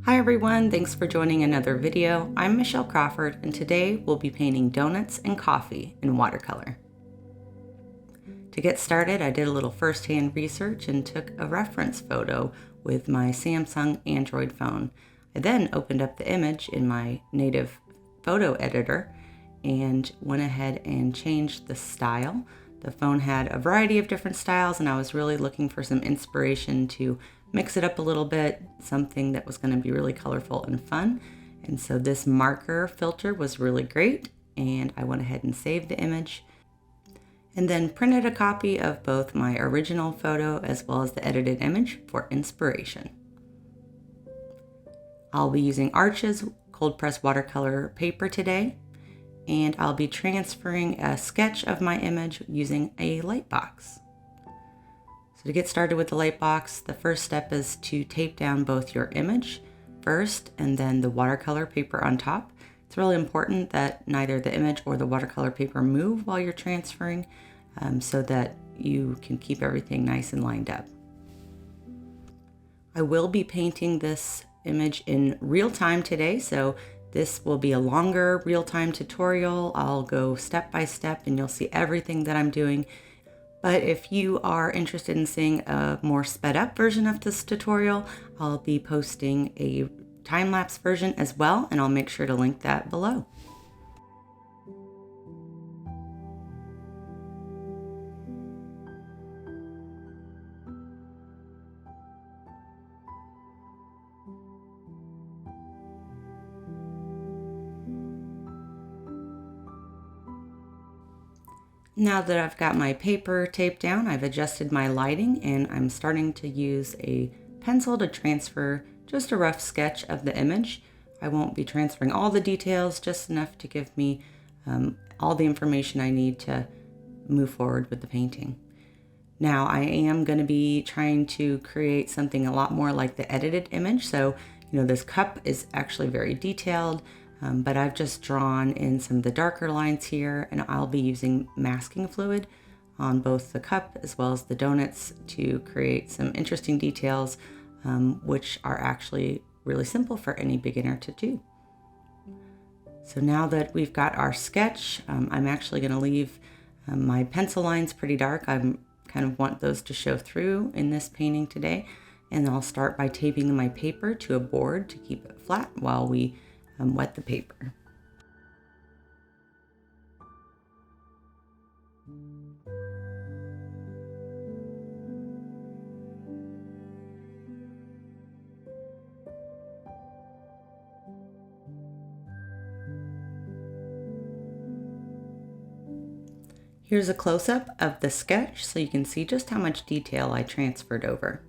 Hi everyone, thanks for joining another video. I'm Michelle Crawford and today we'll be painting donuts and coffee in watercolor. To get started, I did a little first-hand research and took a reference photo with my Samsung Android phone. I then opened up the image in my native photo editor and went ahead and changed the style. The phone had a variety of different styles and I was really looking for some inspiration to mix it up a little bit, something that was going to be really colorful and fun. And so this marker filter was really great, and I went ahead and saved the image and then printed a copy of both my original photo as well as the edited image for inspiration. I'll be using Arches cold press watercolor paper today, and I'll be transferring a sketch of my image using a light box. So to get started with the light box, the first step is to tape down both your image first and then the watercolor paper on top. It's really important that neither the image or the watercolor paper move while you're transferring so that you can keep everything nice and lined up. I will be painting this image in real time today, so this will be a longer real-time tutorial. I'll go step by step and you'll see everything that I'm doing. But if you are interested in seeing a more sped up version of this tutorial, I'll be posting a time-lapse version as well, and I'll make sure to link that below. Now that I've got my paper taped down, I've adjusted my lighting and I'm starting to use a pencil to transfer just a rough sketch of the image. I won't be transferring all the details, just enough to give me all the information I need to move forward with the painting. Now I am going to be trying to create something a lot more like the edited image. So, this cup is actually very detailed. But I've just drawn in some of the darker lines here, and I'll be using masking fluid on both the cup as well as the donuts to create some interesting details, which are actually really simple for any beginner to do. So now that we've got our sketch, I'm actually going to leave my pencil lines pretty dark. I kind of want those to show through in this painting today, and I'll start by taping my paper to a board to keep it flat while we wet the paper. Here's a close-up of the sketch so you can see just how much detail I transferred over.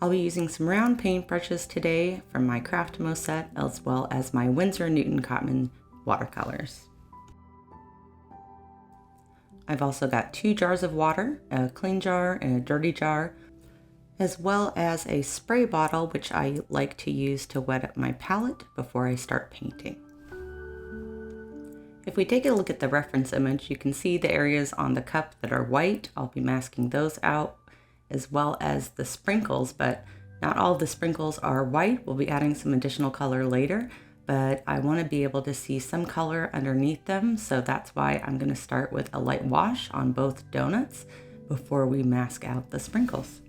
I'll be using some round paintbrushes today from my Craftmo set, as well as my Winsor & Newton Cotman watercolors. I've also got 2 jars of water, a clean jar and a dirty jar, as well as a spray bottle, which I like to use to wet up my palette before I start painting. If we take a look at the reference image, you can see the areas on the cup that are white. I'll be masking those out, as well as the sprinkles, but not all of the sprinkles are white. We'll be adding some additional color later, but I want to be able to see some color underneath them, so that's why I'm going to start with a light wash on both donuts before we mask out the sprinkles.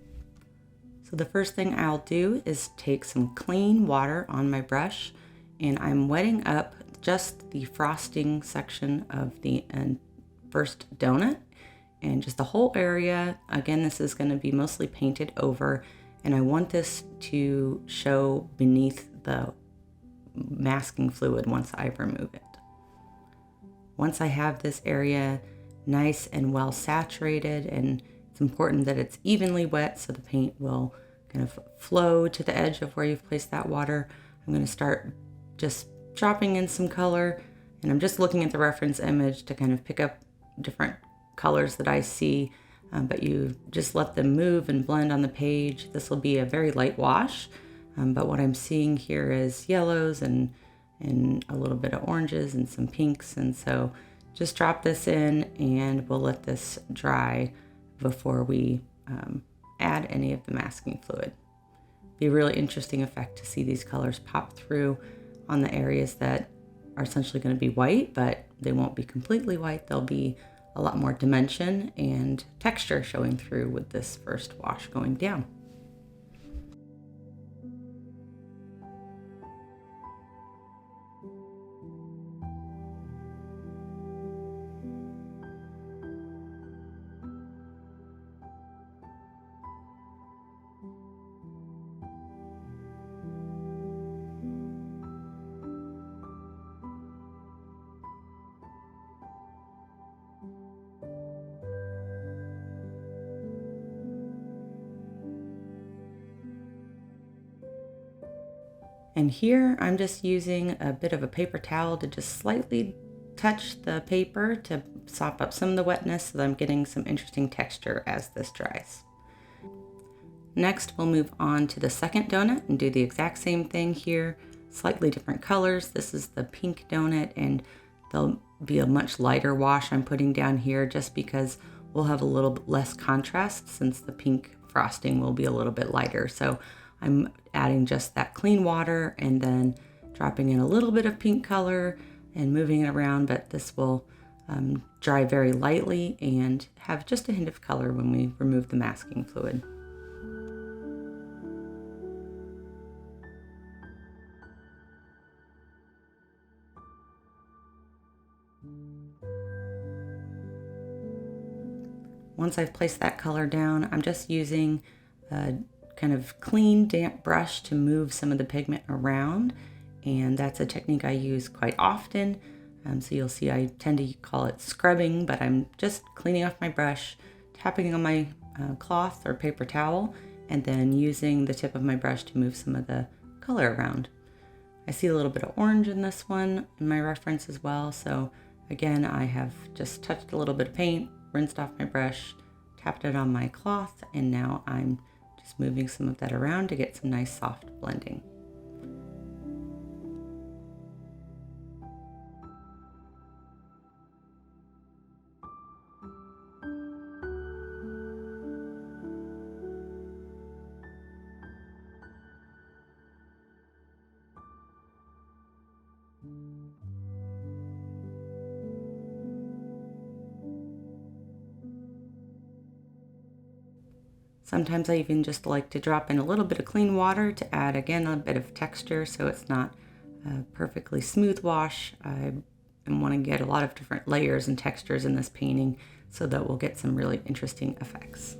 So the first thing I'll do is take some clean water on my brush, and I'm wetting up just the frosting section of the first donut, and just the whole area. Again, this is going to be mostly painted over, and I want this to show beneath the masking fluid once I remove it. Once I have this area nice and well saturated, and it's important that it's evenly wet so the paint will kind of flow to the edge of where you've placed that water, I'm going to start just dropping in some color, and I'm just looking at the reference image to kind of pick up different colors that I see, but you just let them move and blend on the page. This will be a very light wash, but what I'm seeing here is yellows and a little bit of oranges and some pinks, and so Just drop this in and we'll let this dry before we add any of the masking fluid. Be a really interesting effect to see these colors pop through on the areas that are essentially going to be white, but they won't be completely white. There'll be a lot more dimension and texture showing through with this first wash going down. And here I'm just using a bit of a paper towel to just slightly touch the paper to sop up some of the wetness so that I'm getting some interesting texture as this dries. Next, we'll move on to the second donut and do the exact same thing here, slightly different colors. This is the pink donut and there'll be a much lighter wash I'm putting down here just because we'll have a little bit less contrast since the pink frosting will be a little bit lighter. So I'm adding just that clean water and then dropping in a little bit of pink color and moving it around, but this will dry very lightly and have just a hint of color when we remove the masking fluid. Once I've placed that color down, I'm just using a kind of clean, damp brush to move some of the pigment around. And that's a technique I use quite often. So you'll see I tend to call it scrubbing, but I'm just cleaning off my brush, tapping on my cloth or paper towel, and then using the tip of my brush to move some of the color around. I see a little bit of orange in this one in my reference as well. So again, I have just touched a little bit of paint, rinsed off my brush, tapped it on my cloth, and now I'm just moving some of that around to get some nice soft blending. Sometimes I even just like to drop in a little bit of clean water to add, again, a bit of texture so it's not a perfectly smooth wash. I want to get a lot of different layers and textures in this painting so that we'll get some really interesting effects.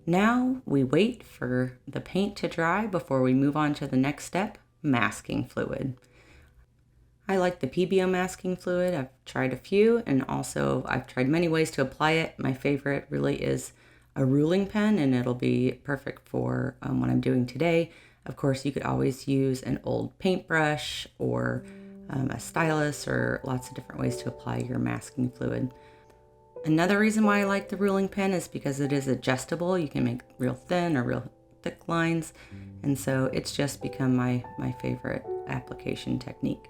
Now we wait for the paint to dry before we move on to the next step, masking fluid. I like the PBO masking fluid. I've tried a few, and also I've tried many ways to apply it. My favorite really is a ruling pen, and it'll be perfect for what I'm doing today. Of course, you could always use an old paintbrush or a stylus, or lots of different ways to apply your masking fluid. Another reason why I like the ruling pen is because it is adjustable. You can make real thin or real thick lines, and so it's just become my favorite application technique.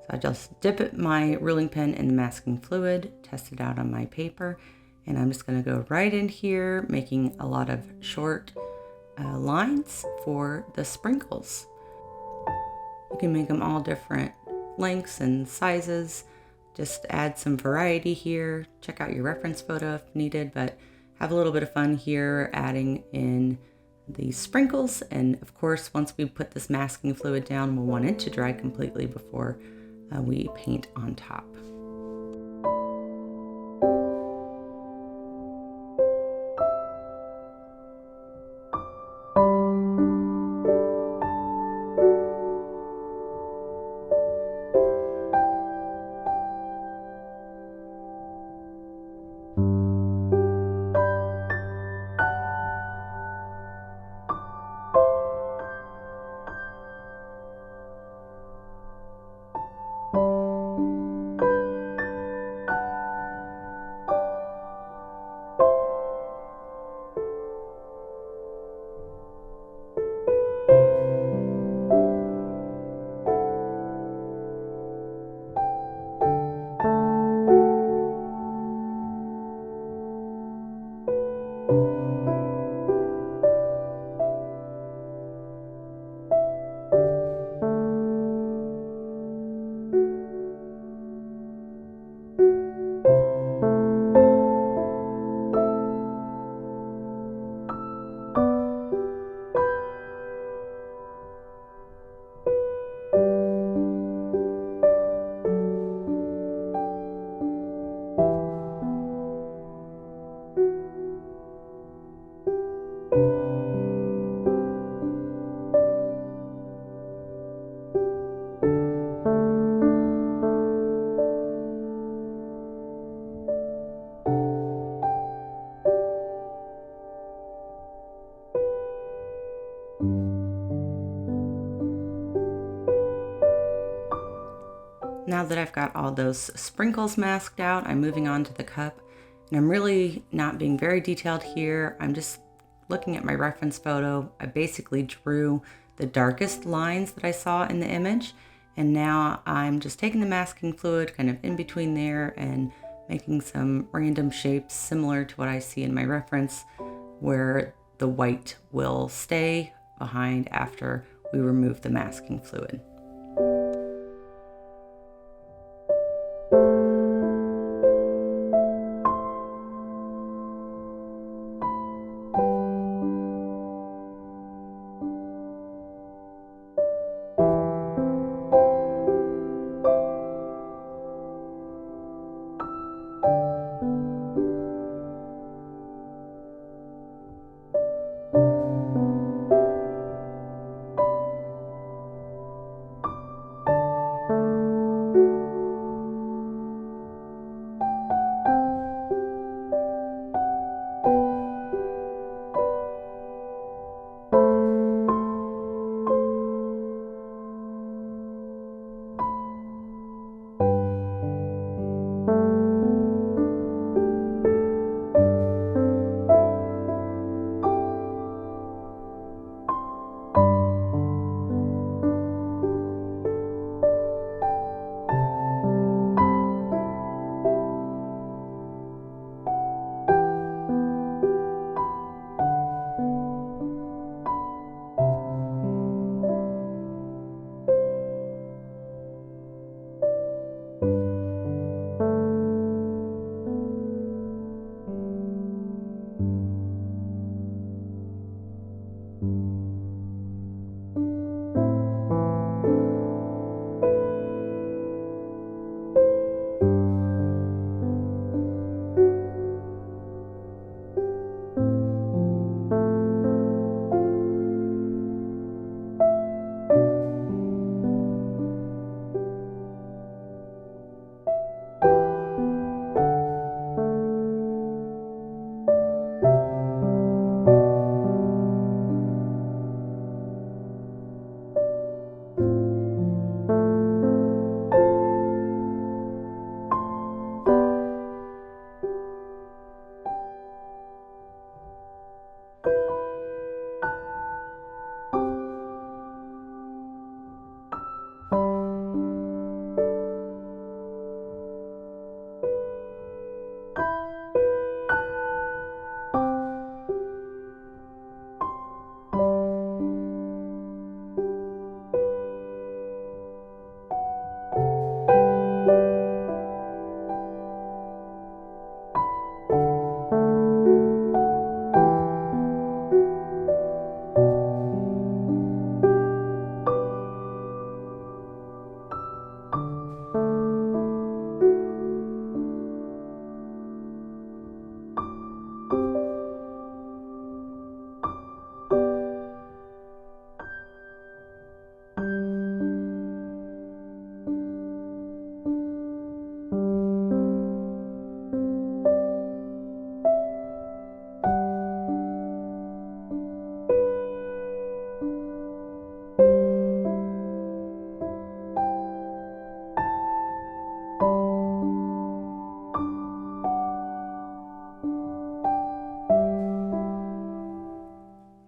So I just dip my ruling pen in the masking fluid, test it out on my paper, and I'm just going to go right in here, making a lot of short lines for the sprinkles. You can make them all different lengths and sizes. Just add some variety here. Check out your reference photo if needed, but have a little bit of fun here adding in the sprinkles. And of course, once we put this masking fluid down, we'll want it to dry completely before we paint on top. now that I've got all those sprinkles masked out, I'm moving on to the cup. And I'm really not being very detailed here. I'm just looking at my reference photo. I basically drew the darkest lines that I saw in the image. And now I'm just taking the masking fluid kind of in between there and making some random shapes similar to what I see in my reference, where the white will stay behind after we remove the masking fluid.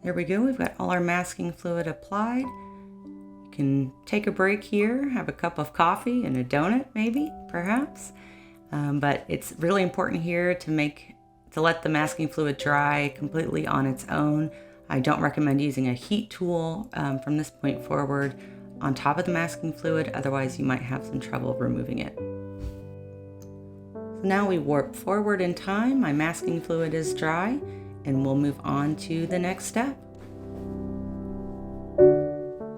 There we go, we've got all our masking fluid applied. You can take a break here, have a cup of coffee and a donut maybe, perhaps. But it's really important here to let the masking fluid dry completely on its own. I don't recommend using a heat tool from this point forward on top of the masking fluid, otherwise you might have some trouble removing it. So now we warp forward in time, my masking fluid is dry, and we'll move on to the next step.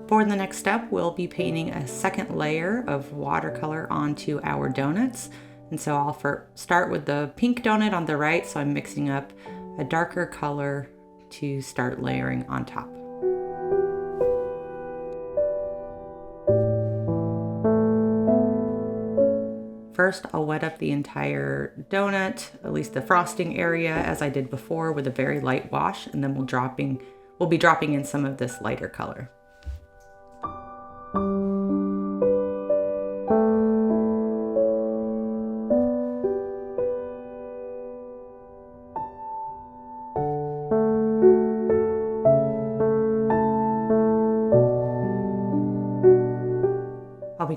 For the next step, we'll be painting a second layer of watercolor onto our donuts. And so I'll start with the pink donut on the right, so I'm mixing up a darker color to start layering on top. First, I'll wet up the entire donut, at least the frosting area, as I did before, with a very light wash, and then we'll be dropping in some of this lighter color.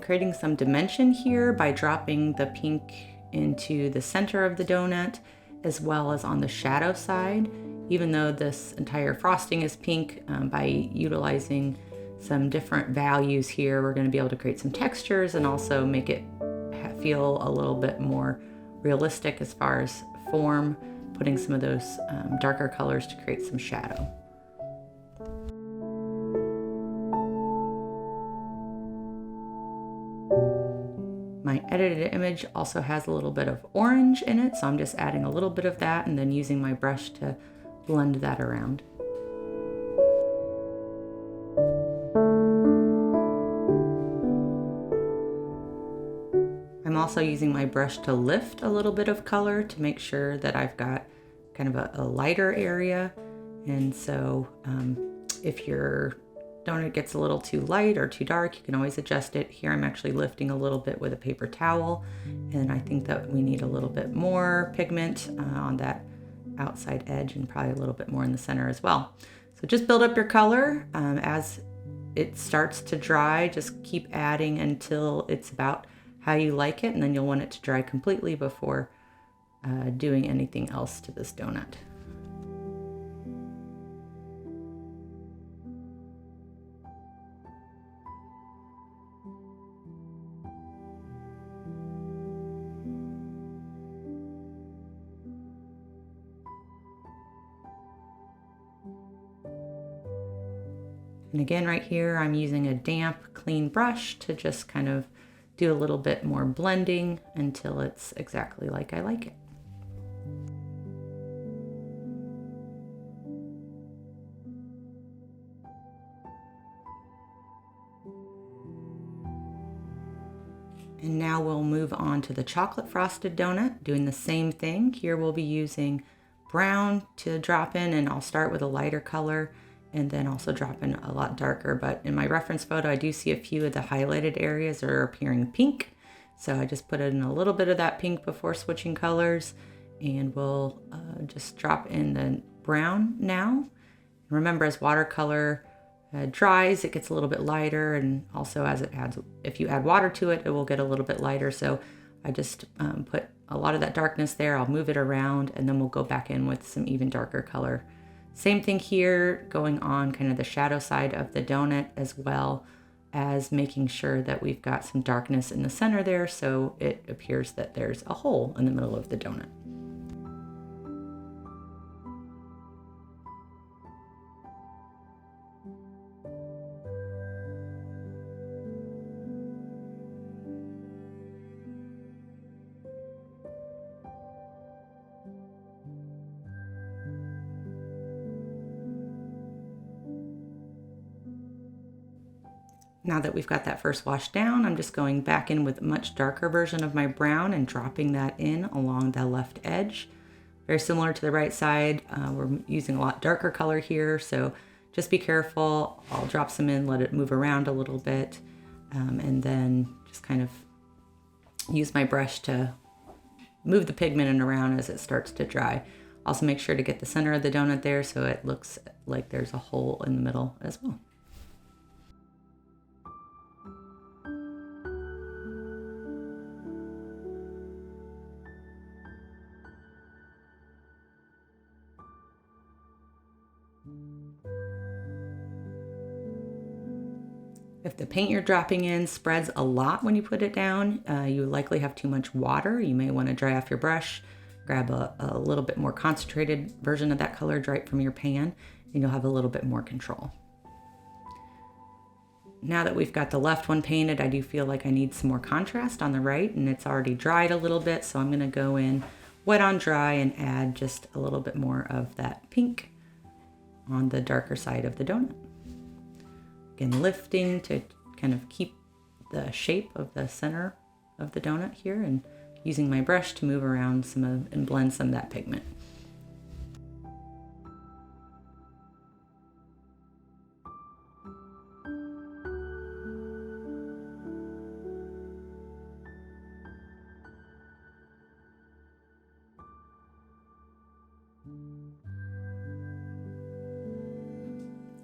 creating some dimension here by dropping the pink into the center of the donut, as well as on the shadow side. Even though this entire frosting is pink, by utilizing some different values here, we're going to be able to create some textures and also make it feel a little bit more realistic as far as form, putting some of those darker colors to create some shadow. My edited image also has a little bit of orange in it, so I'm just adding a little bit of that and then using my brush to blend that around. I'm also using my brush to lift a little bit of color to make sure that I've got kind of a lighter area. And so if your donut gets a little too light or too dark, you can always adjust it. Here I'm actually lifting a little bit with a paper towel, and I think that we need a little bit more pigment on that outside edge and probably a little bit more in the center as well. So just build up your color. As it starts to dry, just keep adding until it's about how you like it, and then you'll want it to dry completely before doing anything else to this donut. And again, right here, I'm using a damp, clean brush to just kind of do a little bit more blending until it's exactly like I like it. And now we'll move on to the chocolate frosted donut, doing the same thing. Here we'll be using brown to drop in, and I'll start with a lighter color and then also drop in a lot darker. But in my reference photo, I do see a few of the highlighted areas are appearing pink. So I just put in a little bit of that pink before switching colors, and we'll just drop in the brown now. Remember, as watercolor dries, it gets a little bit lighter, and also as it adds, if you add water to it, it will get a little bit lighter. So I just put a lot of that darkness there. I'll move it around, and then we'll go back in with some even darker color. Same thing here, going on kind of the shadow side of the donut, as well as making sure that we've got some darkness in the center there, so it appears that there's a hole in the middle of the donut. Now that we've got that first wash down, I'm just going back in with a much darker version of my brown and dropping that in along the left edge. Very similar to the right side, we're using a lot darker color here, so just be careful. I'll drop some in, let it move around a little bit, and then just kind of use my brush to move the pigment in around as it starts to dry. Also make sure to get the center of the donut there so it looks like there's a hole in the middle as well. If the paint you're dropping in spreads a lot when you put it down, you likely have too much water. You may want to dry off your brush, grab a little bit more concentrated version of that color, dry it from your pan, and you'll have a little bit more control. Now that we've got the left one painted, I do feel like I need some more contrast on the right, and it's already dried a little bit, so I'm going to go in wet on dry and add just a little bit more of that pink on the darker side of the donut. Again, lifting to kind of keep the shape of the center of the donut here, and using my brush to move around some of and blend some of that pigment.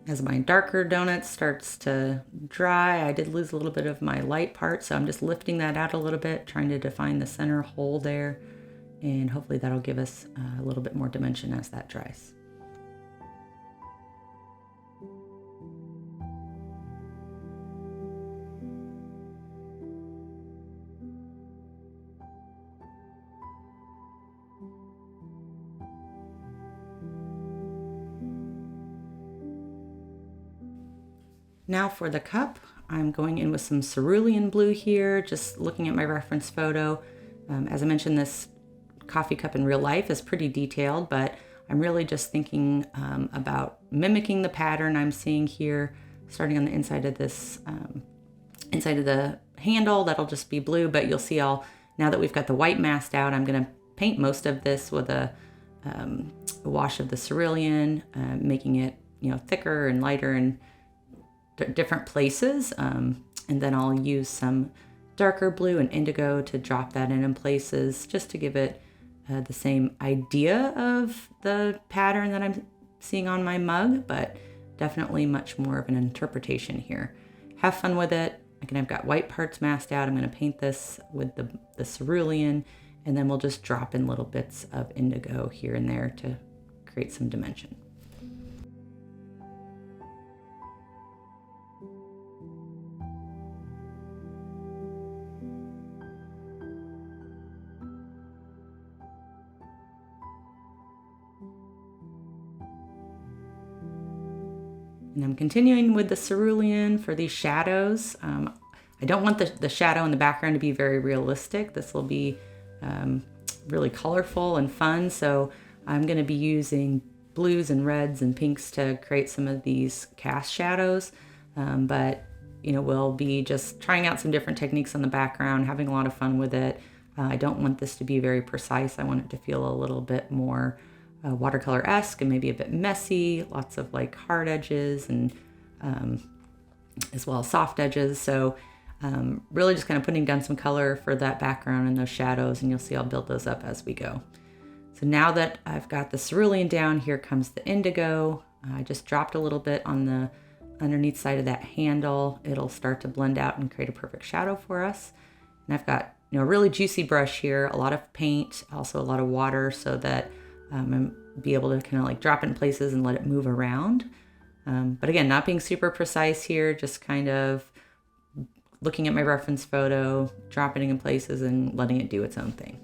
As my darker donut starts to dry, I did lose a little bit of my light part, so I'm just lifting that out a little bit, trying to define the center hole there, and hopefully that'll give us a little bit more dimension as that dries. Now for the cup, I'm going in with some cerulean blue here, just looking at my reference photo. As I mentioned, this coffee cup in real life is pretty detailed, but I'm really just thinking about mimicking the pattern I'm seeing here, starting on the inside of this, inside of the handle. That'll just be blue, but you'll see now that we've got the white masked out, I'm gonna paint most of this with a wash of the cerulean, making it, thicker and lighter and different places, and then I'll use some darker blue and indigo to drop that in places just to give it the same idea of the pattern that I'm seeing on my mug, but definitely much more of an interpretation here. Have fun with it. Again, I've got white parts masked out. I'm going to paint this with the cerulean, and then we'll just drop in little bits of indigo here and there to create some dimension. And I'm continuing with the cerulean for these shadows. I don't want the shadow in the background to be very realistic. This will be really colorful and fun. So I'm going to be using blues and reds and pinks to create some of these cast shadows. But we'll be just trying out some different techniques on the background, having a lot of fun with it. I don't want this to be very precise. I want it to feel a little bit more watercolor-esque and maybe a bit messy, lots of like hard edges and as well as soft edges. So really just kind of putting down some color for that background and those shadows, and you'll see I'll build those up as we go. So now that I've got the cerulean down, here comes the indigo. I just dropped a little bit on the underneath side of that handle. It'll start to blend out and create a perfect shadow for us. And I've got a really juicy brush here, a lot of paint, also a lot of water, so that and be able to kind of like drop it in places and let it move around. But again, not being super precise here, just kind of looking at my reference photo, dropping it in places and letting it do its own thing.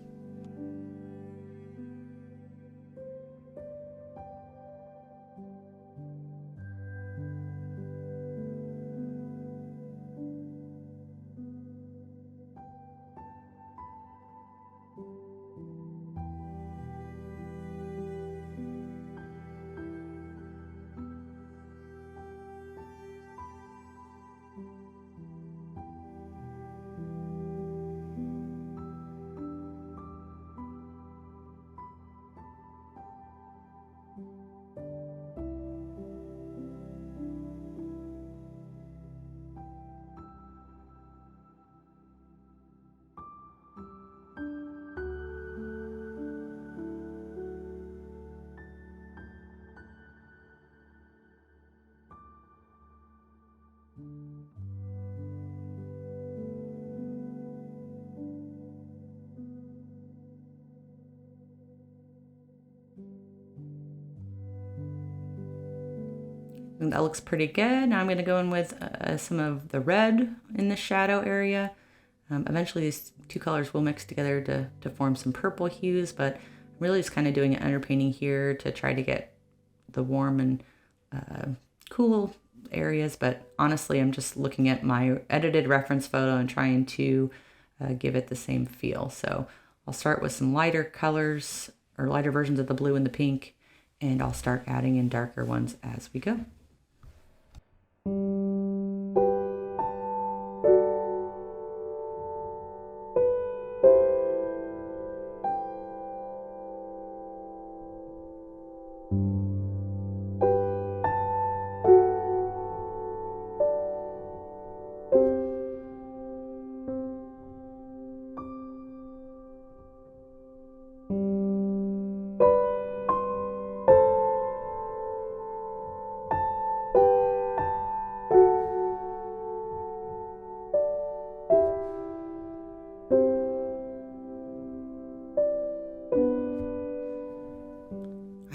And that looks pretty good. Now I'm going to go in with some of the red in the shadow area. Eventually these two colors will mix together to form some purple hues, but I'm really just kind of doing an underpainting here to try to get the warm and cool areas. But honestly, I'm just looking at my edited reference photo and trying to give it the same feel. So I'll start with some lighter colors or lighter versions of the blue and the pink, and I'll start adding in darker ones as we go.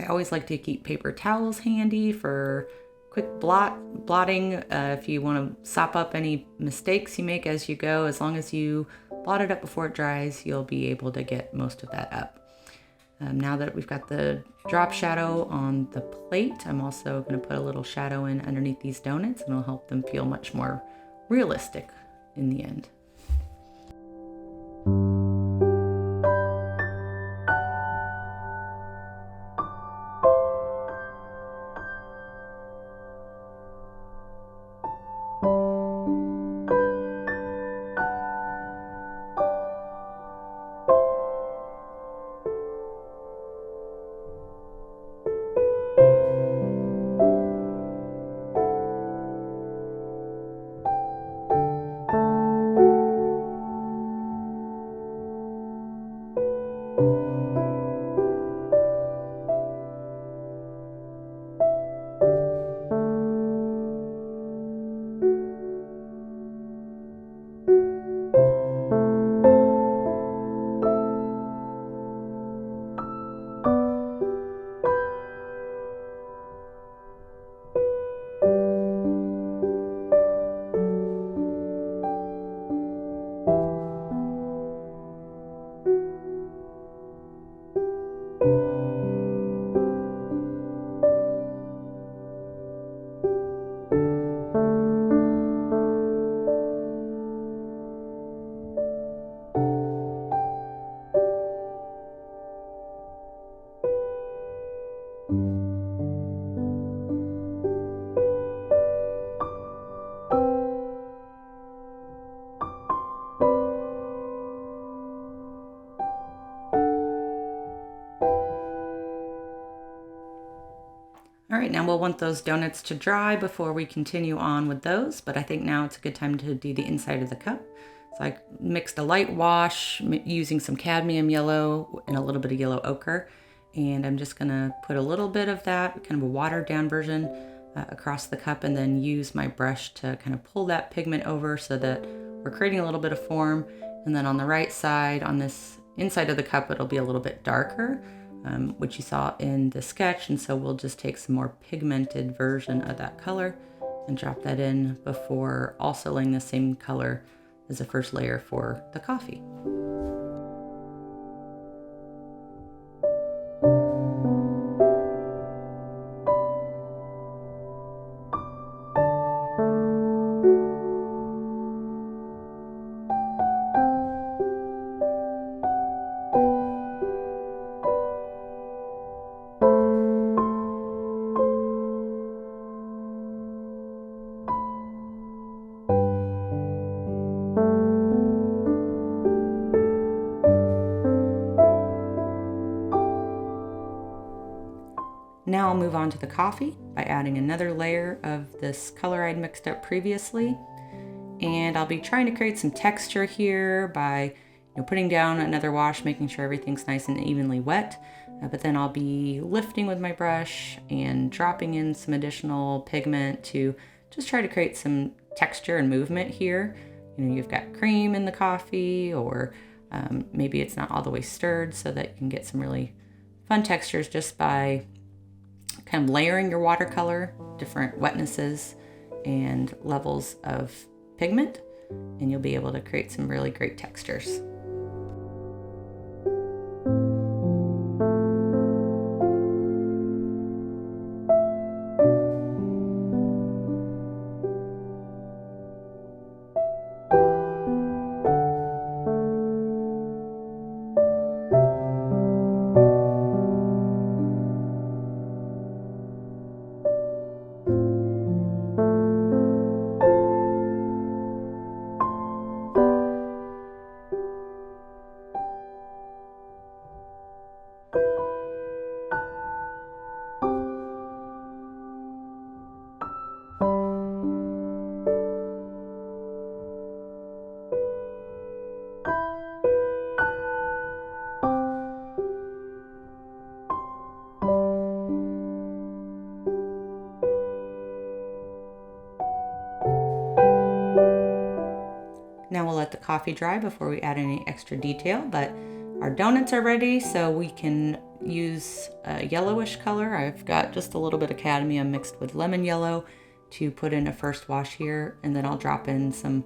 I always like to keep paper towels handy for quick blotting. If you want to sop up any mistakes you make as you go, as long as you blot it up before it dries, you'll be able to get most of that up. Now that we've got the drop shadow on the plate, I'm also going to put a little shadow in underneath these donuts, and it'll help them feel much more realistic in the end. All right, now we'll want those donuts to dry before we continue on with those, but I think now it's a good time to do the inside of the cup. So I mixed a light wash using some cadmium yellow and a little bit of yellow ochre, and I'm just gonna put a little bit of that, kind of a watered down version, across the cup, and then use my brush to kind of pull that pigment over so that we're creating a little bit of form. And then on the right side, on this inside of the cup, it'll be a little bit darker, which you saw in the sketch. And so we'll just take some more pigmented version of that color and drop that in before also laying the same color as the first layer for the coffee. Now I'll move on to the coffee by adding another layer of this color I'd mixed up previously. And I'll be trying to create some texture here by putting down another wash, making sure everything's nice and evenly wet. But then I'll be lifting with my brush and dropping in some additional pigment to just try to create some texture and movement here. You've got cream in the coffee, or maybe it's not all the way stirred, so that you can get some really fun textures just by kind of layering your watercolor, different wetnesses and levels of pigment, and you'll be able to create some really great textures. Now we'll let the coffee dry before we add any extra detail, but our donuts are ready, so we can use a yellowish color. I've got just a little bit of cadmium mixed with lemon yellow to put in a first wash here, and then I'll drop in some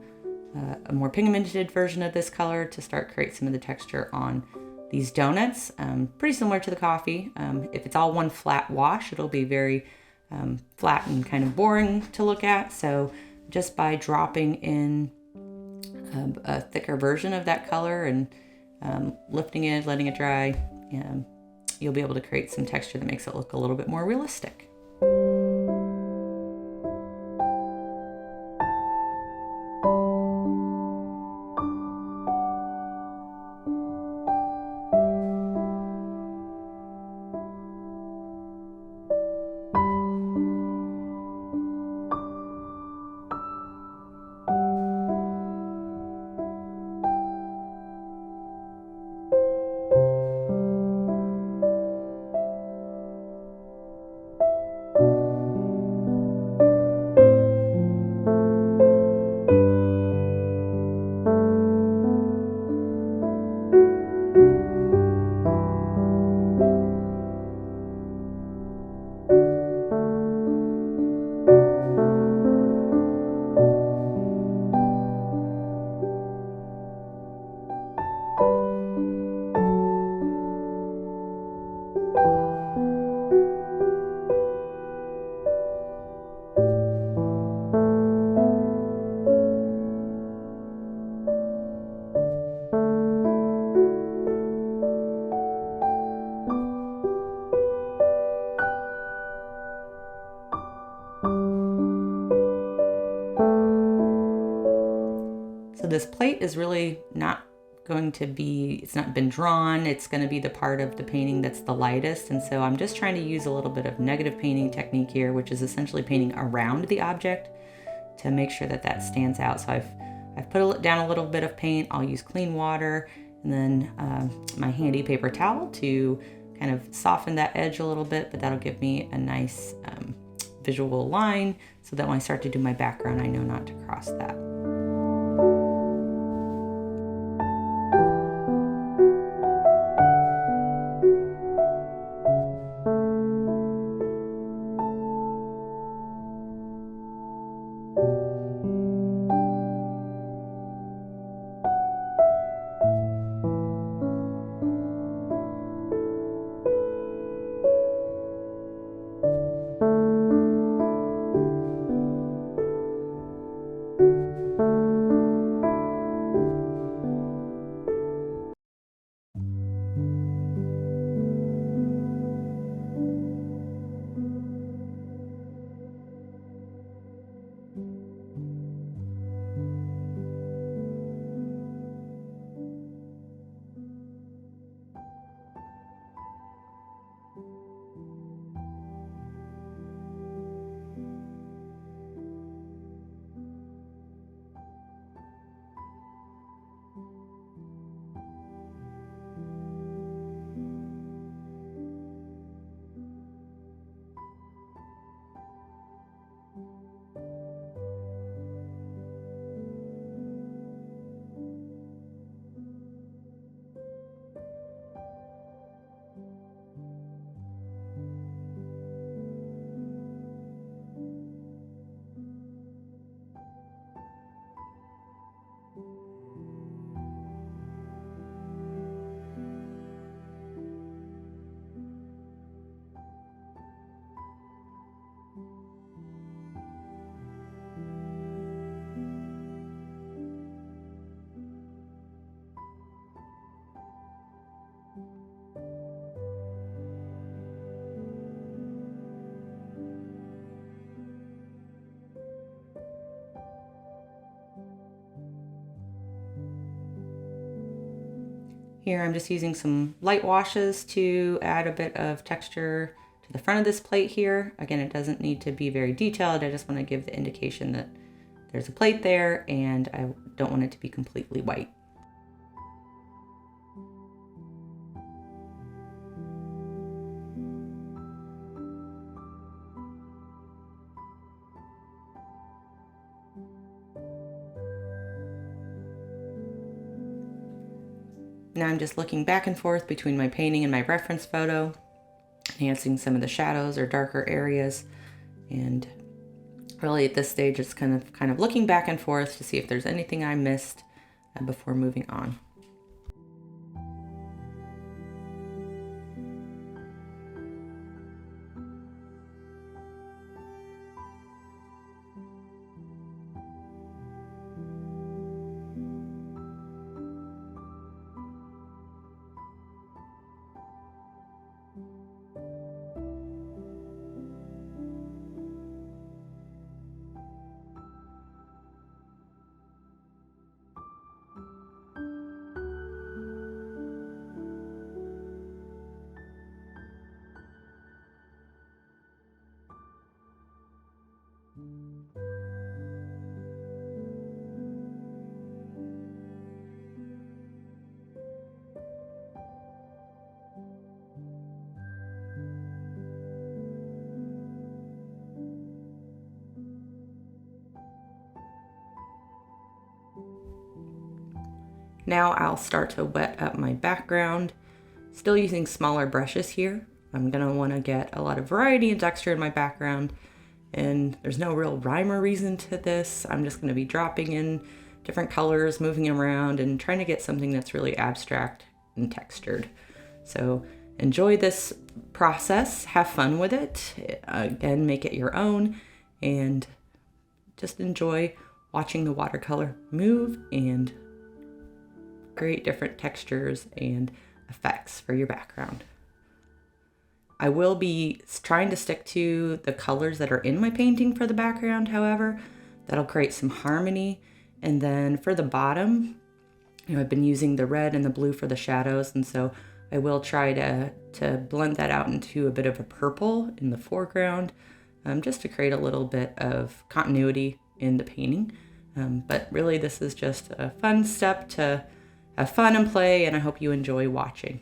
a more pigmented version of this color to start create some of the texture on these donuts. Pretty similar to the coffee. If it's all one flat wash, it'll be very flat and kind of boring to look at. So just by dropping in a thicker version of that color and lifting it, letting it dry, you'll be able to create some texture that makes it look a little bit more realistic. So this plate is really not going to be, it's not been drawn, it's going to be the part of the painting that's the lightest. And so I'm just trying to use a little bit of negative painting technique here, which is essentially painting around the object to make sure that that stands out. So I've put down a little bit of paint. I'll use clean water and then my handy paper towel to kind of soften that edge a little bit, but that'll give me a nice visual line so that when I start to do my background, I know not to cross that. Here I'm just using some light washes to add a bit of texture to the front of this plate here. Again, it doesn't need to be very detailed. I just want to give the indication that there's a plate there and I don't want it to be completely white. Now I'm just looking back and forth between my painting and my reference photo, enhancing some of the shadows or darker areas. And really at this stage, it's kind of looking back and forth to see if there's anything I missed before moving on. Now I'll start to wet up my background, still using smaller brushes here. I'm gonna wanna get a lot of variety and texture in my background, and there's no real rhyme or reason to this. I'm just gonna be dropping in different colors, moving them around, and trying to get something that's really abstract and textured. So enjoy this process, have fun with it. Again, make it your own, and just enjoy watching the watercolor move and create different textures and effects for your background. I will be trying to stick to the colors that are in my painting for the background, however. That'll create some harmony. And then for the bottom, I've been using the red and the blue for the shadows, and so I will try to blend that out into a bit of a purple in the foreground, just to create a little bit of continuity in the painting. But really this is just a fun step to have fun and play, and I hope you enjoy watching.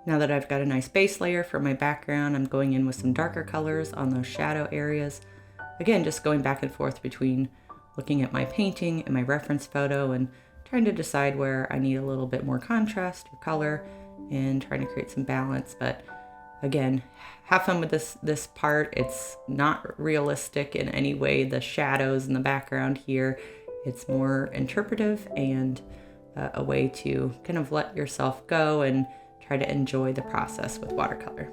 Now that I've got a nice base layer for my background, I'm going in with some darker colors on those shadow areas. Again, just going back and forth between looking at my painting and my reference photo and trying to decide where I need a little bit more contrast or color and trying to create some balance. But again, have fun with this part. It's not realistic in any way, the shadows in the background here. It's more interpretive and a way to kind of let yourself go and try to enjoy the process with watercolor.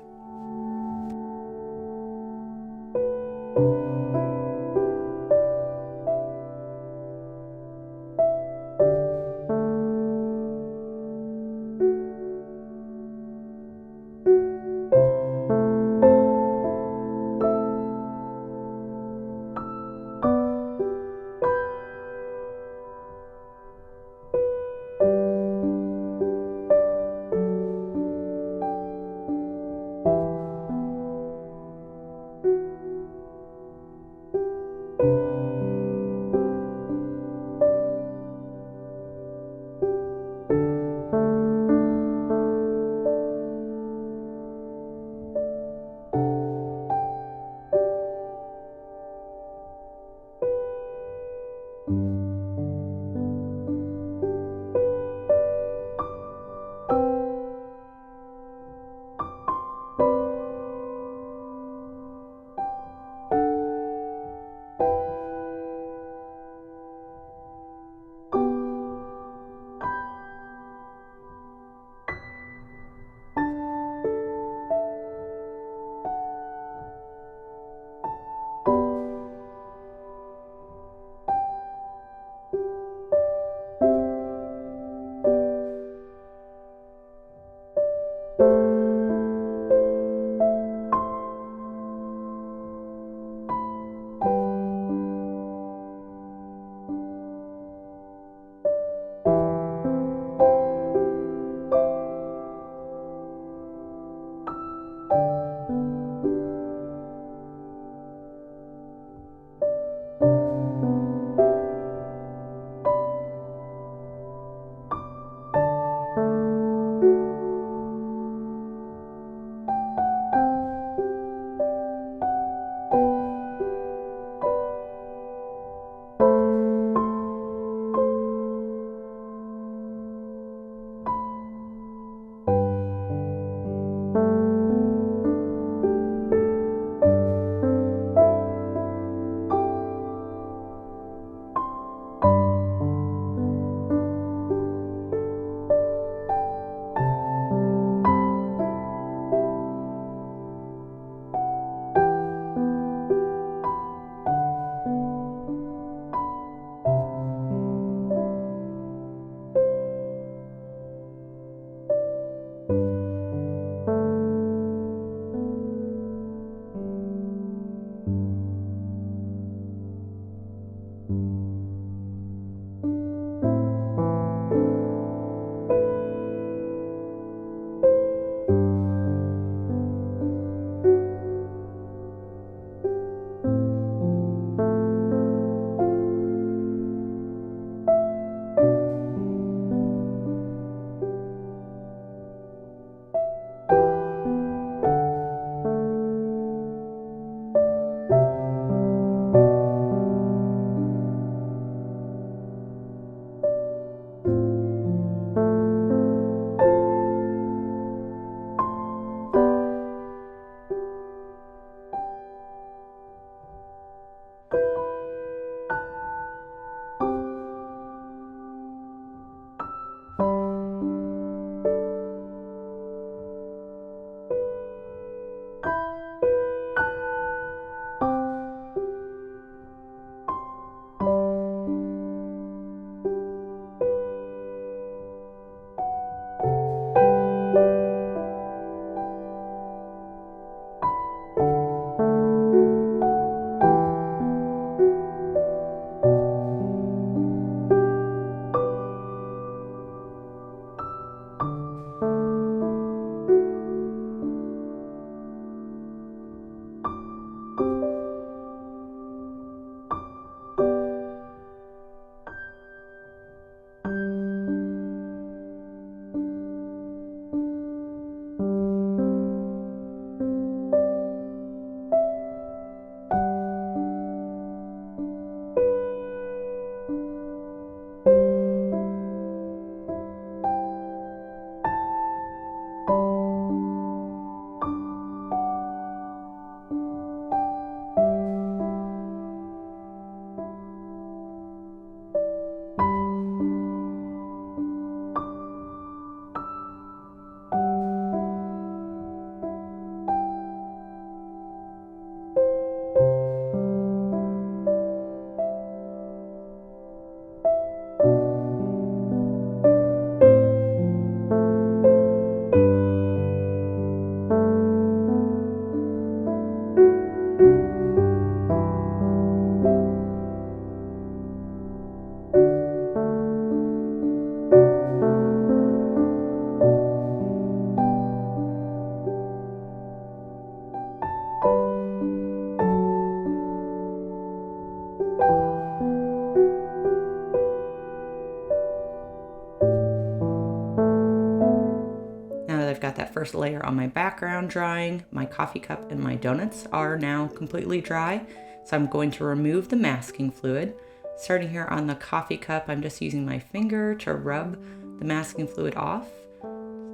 first layer on my background drying. My coffee cup and my donuts are now completely dry. So I'm going to remove the masking fluid. Starting here on the coffee cup, I'm just using my finger to rub the masking fluid off.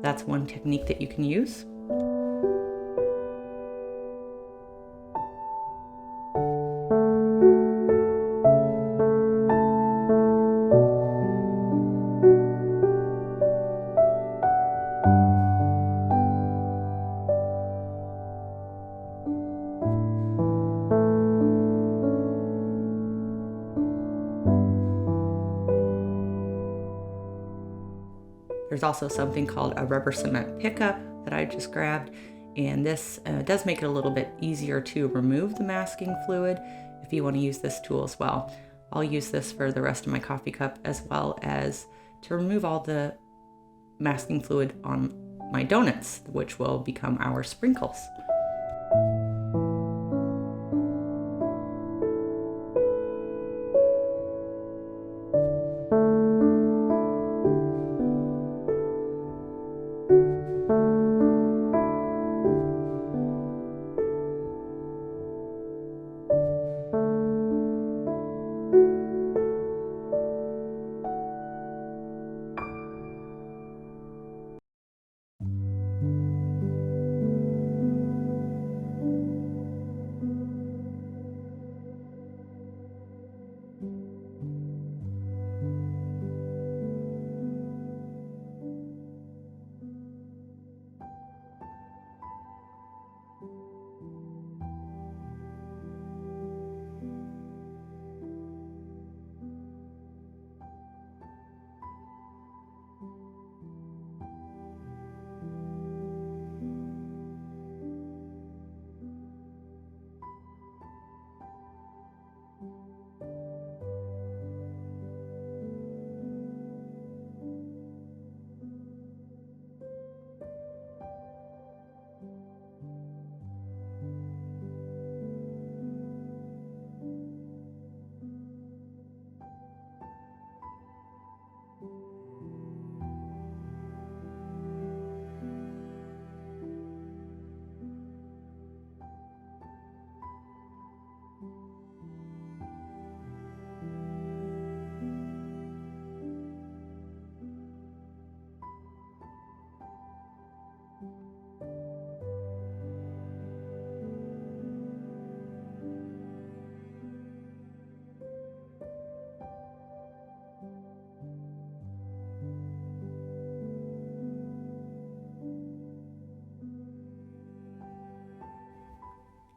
That's one technique that you can use. There's also something called a rubber cement pickup that I just grabbed, and this does make it a little bit easier to remove the masking fluid if you want to use this tool as well. I'll use this for the rest of my coffee cup as well as to remove all the masking fluid on my donuts, which will become our sprinkles.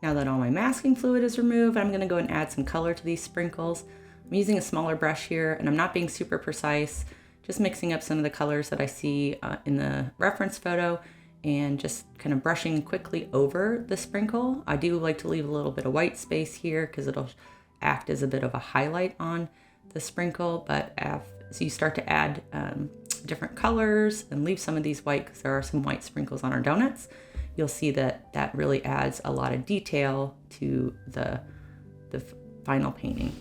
Now that all my masking fluid is removed, I'm gonna go and add some color to these sprinkles. I'm using a smaller brush here and I'm not being super precise, just mixing up some of the colors that I see in the reference photo and just kind of brushing quickly over the sprinkle. I do like to leave a little bit of white space here because it'll act as a bit of a highlight on the sprinkle, but as you start to add different colors and leave some of these white because there are some white sprinkles on our donuts, you'll see that that really adds a lot of detail to the final painting.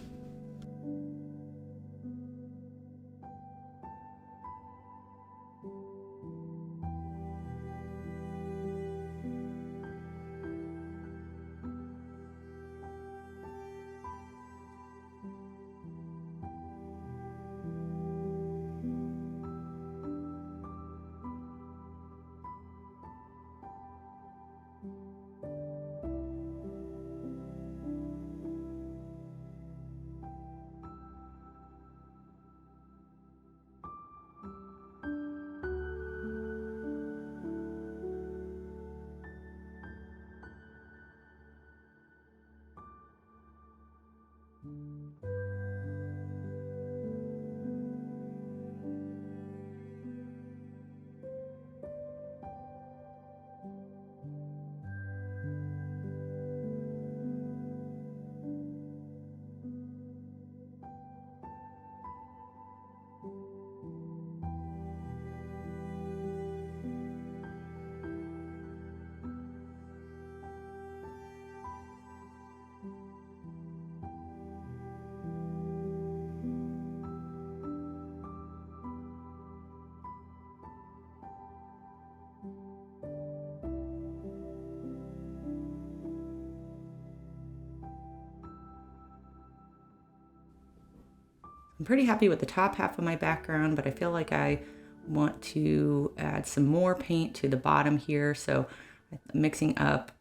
I'm pretty happy with the top half of my background, but I feel like I want to add some more paint to the bottom here. So I'm mixing up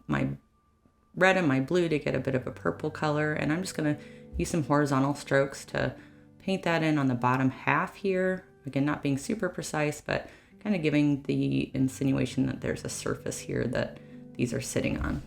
my red and my blue to get a bit of a purple color. And I'm just gonna use some horizontal strokes to paint that in on the bottom half here. Again, not being super precise, but kind of giving the insinuation that there's a surface here that these are sitting on.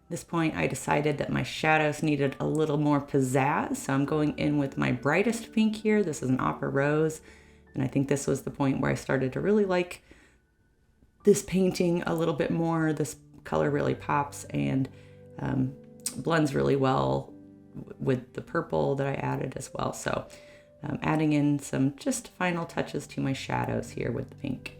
At this point, I decided that my shadows needed a little more pizzazz, so I'm going in with my brightest pink here. This is an Opera Rose, and I think this was the point where I started to really like this painting a little bit more. This color really pops and blends really well with the purple that I added as well. So adding in some just final touches to my shadows here with the pink.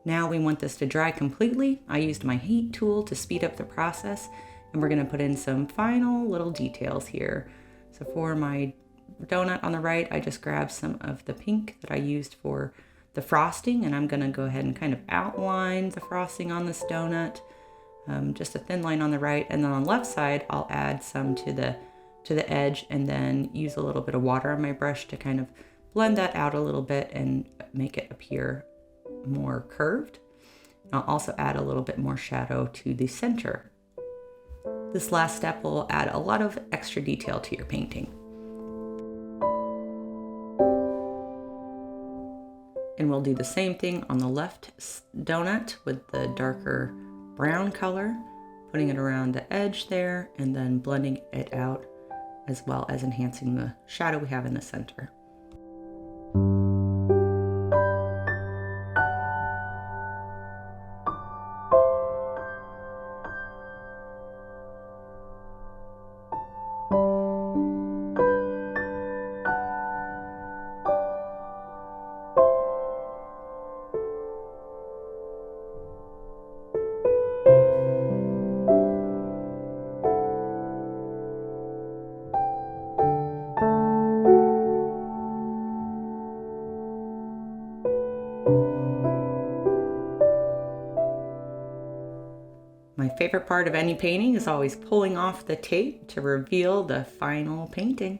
Now we want this to dry completely. I used my heat tool to speed up the process, And we're going to put in some final little details here. So for my donut on the right, I just grabbed some of the pink that I used for the frosting, and I'm going to go ahead and kind of outline the frosting on this donut. Just a thin line on the right, and then on the left side I'll add some to the edge, and then use a little bit of water on my brush to kind of blend that out a little bit and make it appear more curved. I'll also add a little bit more shadow to the center. This last step will add a lot of extra detail to your painting. And we'll do the same thing on the left donut with the darker brown color, putting it around the edge there and then blending it out, as well as enhancing the shadow we have in the center. My favorite part of any painting is always pulling off the tape to reveal the final painting.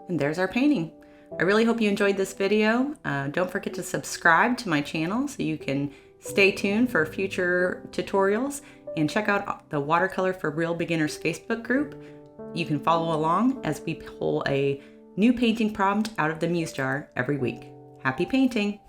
And there's our painting. I really hope you enjoyed this video. Don't forget to subscribe to my channel so you can stay tuned for future tutorials, and check out the Watercolor for Real Beginners Facebook group. You can follow along as we pull a new painting prompt out of the Muse jar every week. Happy painting!